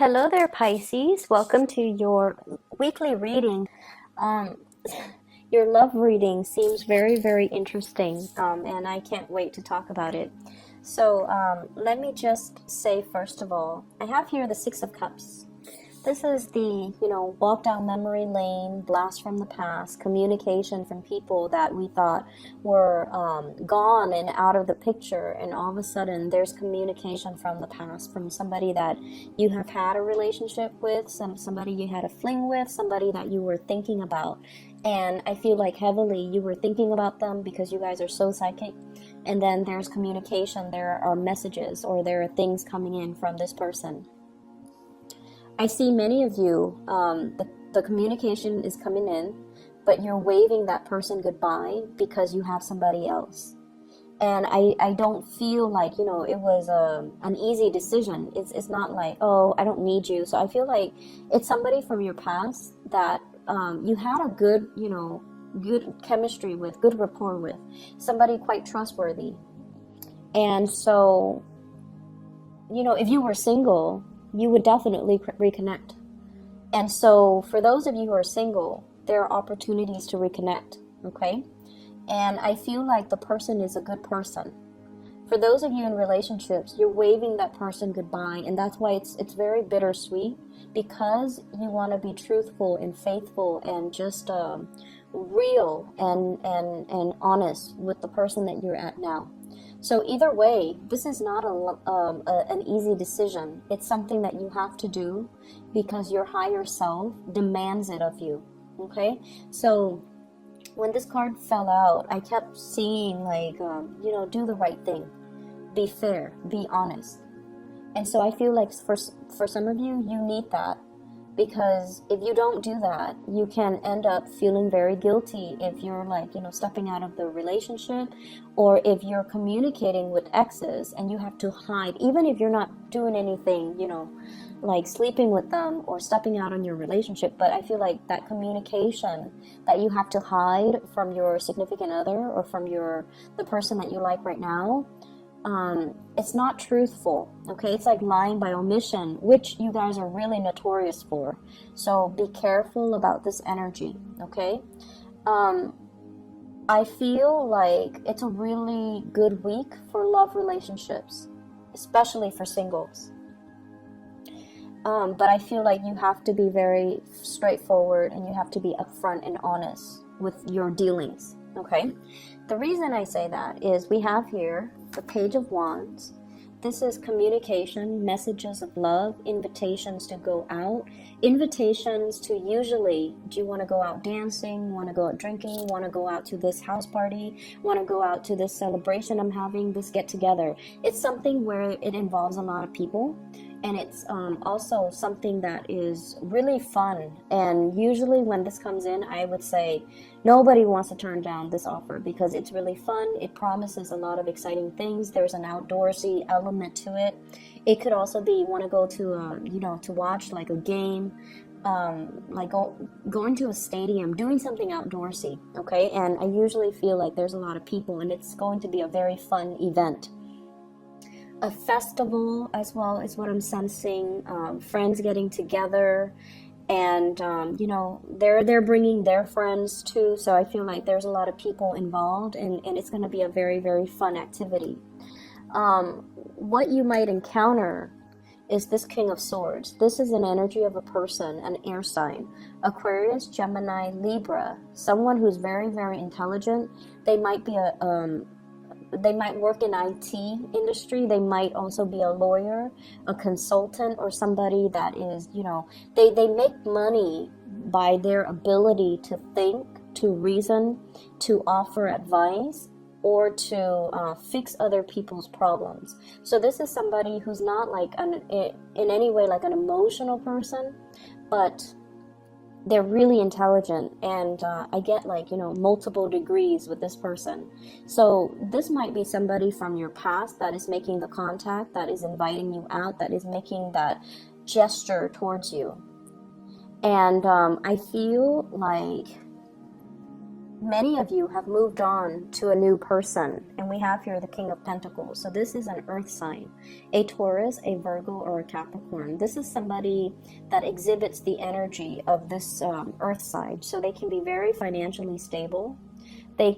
Hello there, Pisces. Welcome to your weekly reading. Um, your love reading seems very, very interesting, and I can't wait to talk about it. So, let me just say, first of all, I have here the Six of Cups. This is the, walk down memory lane, blast from the past, communication from people that we thought were gone and out of the picture. And all of a sudden, there's communication from the past, from somebody that you have had a relationship with, somebody you had a fling with, somebody that you were thinking about. And I feel like heavily you were thinking about them because you guys are so psychic. And then there's communication, there are messages, or there are things coming in from this person. I see many of you, the communication is coming in, but you're waving that person goodbye because you have somebody else. And I don't feel like, it was an easy decision. It's not like, oh, I don't need you. So I feel like it's somebody from your past that you had a good, good chemistry with, good rapport with, somebody quite trustworthy. And so, if you were single, you would definitely reconnect. And so for those of you who are single, there are opportunities to reconnect, okay? And I feel like the person is a good person. For those of you in relationships, you're waving that person goodbye, and that's why it's very bittersweet, because you want to be truthful and faithful and just real and honest with the person that you're at now. So either way, this is not an easy decision. It's something that you have to do because your higher self demands it of you, okay? So when this card fell out, I kept seeing like, do the right thing. Be fair, be honest. And so I feel like for some of you, you need that. Because if you don't do that, you can end up feeling very guilty if you're like, stepping out of the relationship, or if you're communicating with exes and you have to hide, even if you're not doing anything, like sleeping with them or stepping out on your relationship. But I feel like that communication that you have to hide from your significant other or from the person that you like right now, it's not truthful, okay? It's like lying by omission, which you guys are really notorious for. So be careful about this energy, okay? I feel like it's a really good week for love relationships, especially for singles. But I feel like you have to be very straightforward and you have to be upfront and honest with your dealings, okay? The reason I say that is we have here the Page of Wands. This is communication, messages of love, invitations to go out, invitations to usually, do you want to go out dancing, want to go out drinking, want to go out to this house party, want to go out to this celebration I'm having, this get together. It's something where it involves a lot of people. And it's also something that is really fun. And usually when this comes in, I would say nobody wants to turn down this offer because it's really fun. It promises a lot of exciting things. There's an outdoorsy element to it. It could also be you want to go to, to watch like a game, like going to a stadium, doing something outdoorsy, okay? And I usually feel like there's a lot of people and it's going to be a very fun event. A festival as well is what I'm sensing, friends getting together, and they're bringing their friends too, so I feel like there's a lot of people involved, and it's going to be a very, very fun activity. What you might encounter is this King of Swords. This is an energy of a person, an air sign, Aquarius, Gemini, Libra, someone who's very, very intelligent. They might be they might work in IT industry. They might also be a lawyer, a consultant, or somebody that is, they make money by their ability to think, to reason, to offer advice, or to fix other people's problems. So this is somebody who's not like in any way like an emotional person, but they're really intelligent, and I get like, multiple degrees with this person. So this might be somebody from your past that is making the contact, that is inviting you out, that is making that gesture towards you. And I feel like Many of you have moved on to a new person, and we have here the King of Pentacles. So this is an earth sign, a Taurus, a Virgo, or a Capricorn. This is somebody that exhibits the energy of this earth sign. So they can be very financially stable. They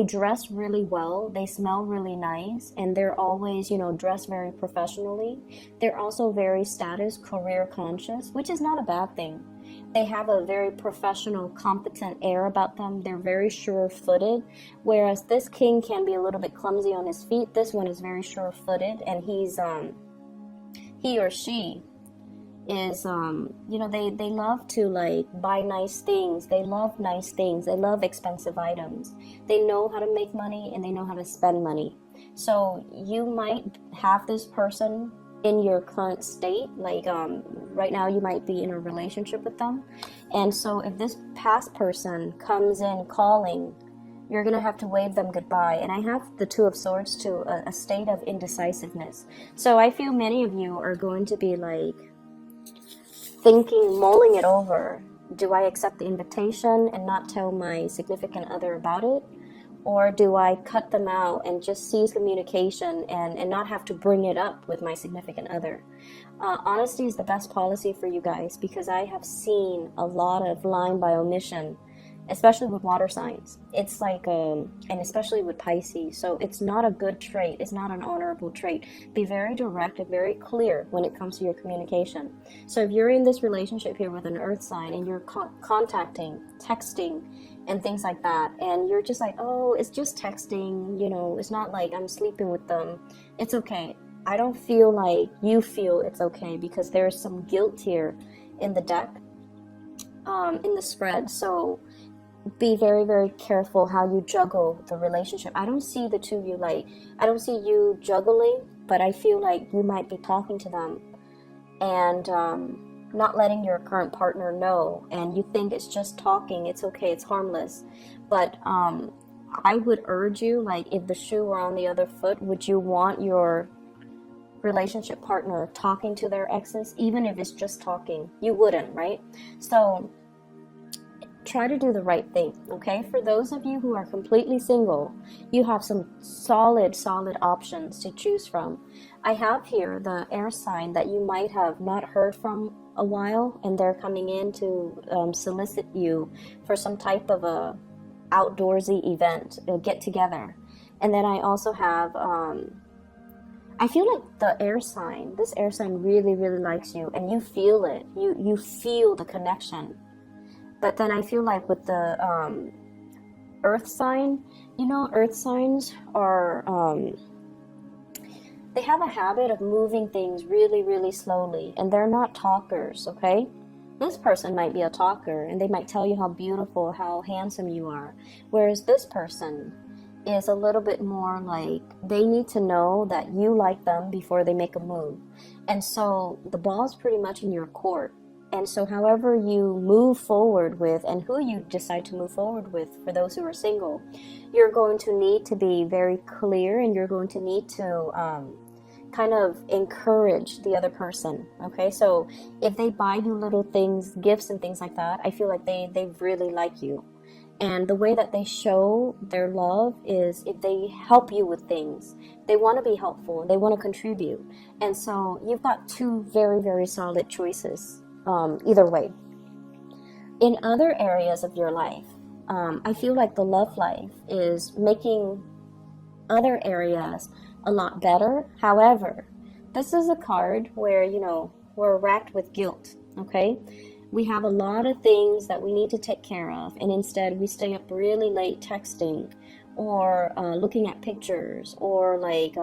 dress really well, they smell really nice, and they're always, dressed very professionally. They're also very status, career conscious, which is not a bad thing. They have a very professional, competent air about them. They're very sure-footed, whereas this king can be a little bit clumsy on his feet. This one is very sure-footed, and he or she is, they love to like buy nice things. They love nice things. They love expensive items. They know how to make money and they know how to spend money. So you might have this person in your current state, like right now you might be in a relationship with them, and so if this past person comes in calling, you're gonna have to wave them goodbye. And I have the Two of Swords to a state of indecisiveness. So I feel many of you are going to be like thinking, mulling it over. Do I accept the invitation and not tell my significant other about it? Or do I cut them out and just cease communication and not have to bring it up with my significant other? Honesty is the best policy for you guys, because I have seen a lot of lying by omission, especially with water signs. It's like, and especially with Pisces. So it's not a good trait. It's not an honorable trait. Be very direct and very clear when it comes to your communication. So if you're in this relationship here with an earth sign and you're contacting, texting, and things like that, and you're just like, oh, it's just texting, it's not like I'm sleeping with them, it's okay. I don't feel like you feel it's okay, because there's some guilt here in the deck, in the spread. So be very, very careful how you juggle the relationship. I don't see the two of you I don't see you juggling, but I feel like you might be talking to them and not letting your current partner know, and you think it's just talking, it's okay, it's harmless. But I would urge you, like, if the shoe were on the other foot, would you want your relationship partner talking to their exes? Even if it's just talking, you wouldn't, right? So try to do the right thing, okay? For those of you who are completely single, you have some solid options to choose from. I have here the air sign that you might have not heard from a while, and they're coming in to solicit you for some type of a outdoorsy event, a get together. And then I also have I feel like this air sign really likes you, and you feel it. You feel the connection. But then I feel like with the earth sign, earth signs are, they have a habit of moving things really slowly, and they're not talkers, okay? This person might be a talker, and they might tell you how beautiful, how handsome you are. Whereas this person is a little bit more like, they need to know that you like them before they make a move. And so the ball's pretty much in your court. And so however you move forward with, and who you decide to move forward with, for those who are single, you're going to need to be very clear, and you're going to need to kind of encourage the other person, okay? So if they buy you little things, gifts and things like that, I feel like they really like you. And the way that they show their love is if they help you with things. They want to be helpful, they want to contribute. And so you've got two very solid choices. Either way. In other areas of your life, I feel like the love life is making other areas a lot better. However, this is a card where, we're racked with guilt, okay? We have a lot of things that we need to take care of, and instead we stay up really late texting, or looking at pictures, or like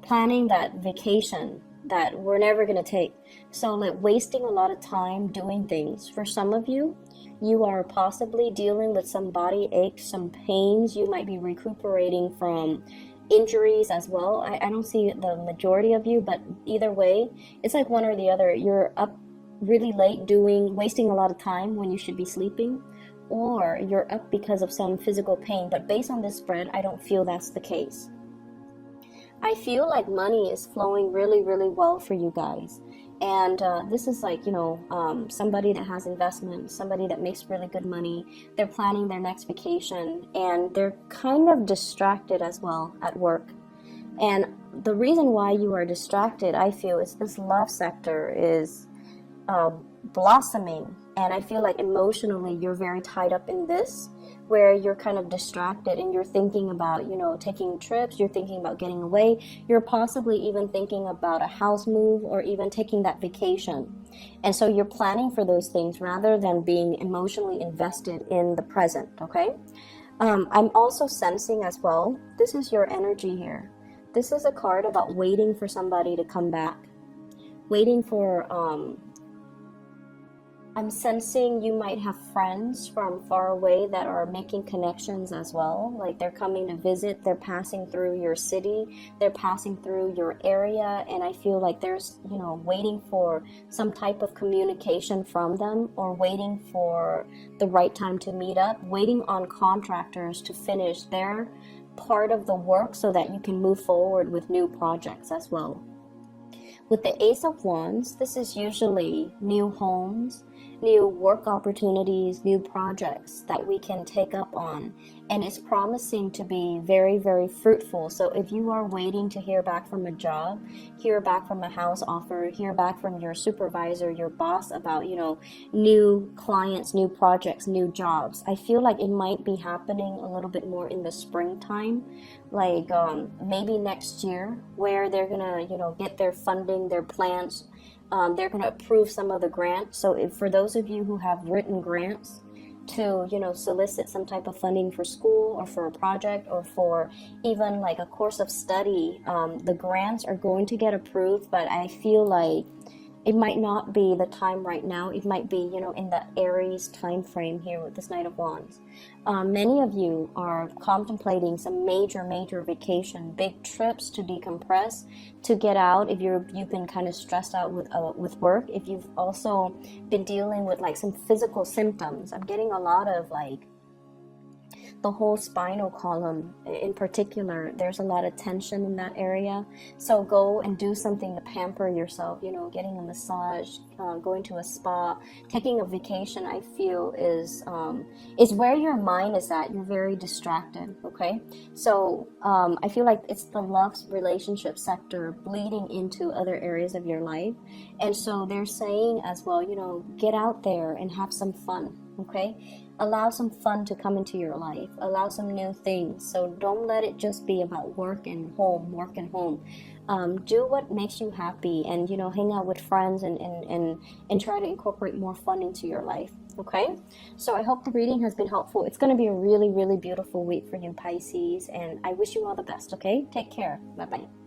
planning that vacation that we're never going to take. So like wasting a lot of time doing things. For some of you, you are possibly dealing with some body aches, some pains. You might be recuperating from injuries as well. I don't see the majority of you, but either way, it's like one or the other. You're up really late wasting a lot of time when you should be sleeping, or you're up because of some physical pain. But based on this spread, I don't feel that's the case. I feel like money is flowing really, really well for you guys. And this is like, somebody that has investment, somebody that makes really good money. They're planning their next vacation, and they're kind of distracted as well at work. And the reason why you are distracted, I feel, is this love sector is blossoming. And I feel like emotionally you're very tied up in this, where you're kind of distracted and you're thinking about, taking trips, you're thinking about getting away, you're possibly even thinking about a house move or even taking that vacation. And so you're planning for those things rather than being emotionally invested in the present, okay? I'm also sensing as well, this is your energy here. This is a card about waiting for somebody to come back. Waiting for, I'm sensing you might have friends from far away that are making connections as well. Like they're coming to visit, they're passing through your city, they're passing through your area, and I feel like there's, waiting for some type of communication from them, or waiting for the right time to meet up, waiting on contractors to finish their part of the work so that you can move forward with new projects as well. With the Ace of Wands, this is usually new homes, new work opportunities, new projects that we can take up on, and it's promising to be very, very fruitful. So if you are waiting to hear back from a job, hear back from a house offer, hear back from your supervisor, your boss about, new clients, new projects, new jobs, I feel like it might be happening a little bit more in the springtime, like maybe next year, where they're gonna, get their funding, their plans. They're going to approve some of the grants. So for those of you who have written grants to, solicit some type of funding for school or for a project or for even like a course of study, the grants are going to get approved, but I feel like it might not be the time right now. It might be, in the Aries time frame here with this Knight of Wands. Many of you are contemplating some major, major vacation, big trips to decompress, to get out. If you've been kind of stressed out with work, if you've also been dealing with like some physical symptoms, I'm getting a lot of like the whole spinal column in particular, there's a lot of tension in that area. So go and do something to pamper yourself, getting a massage, going to a spa, taking a vacation, I feel is where your mind is at. You're very distracted, okay? So I feel like it's the love relationship sector bleeding into other areas of your life. And so they're saying as well, get out there and have some fun, okay? Allow some fun to come into your life. Allow some new things. So don't let it just be about work and home, work and home. Do what makes you happy, and hang out with friends and try to incorporate more fun into your life. Okay? So I hope the reading has been helpful. It's going to be a really, really beautiful week for you, Pisces, and I wish you all the best, okay? Take care. Bye-bye.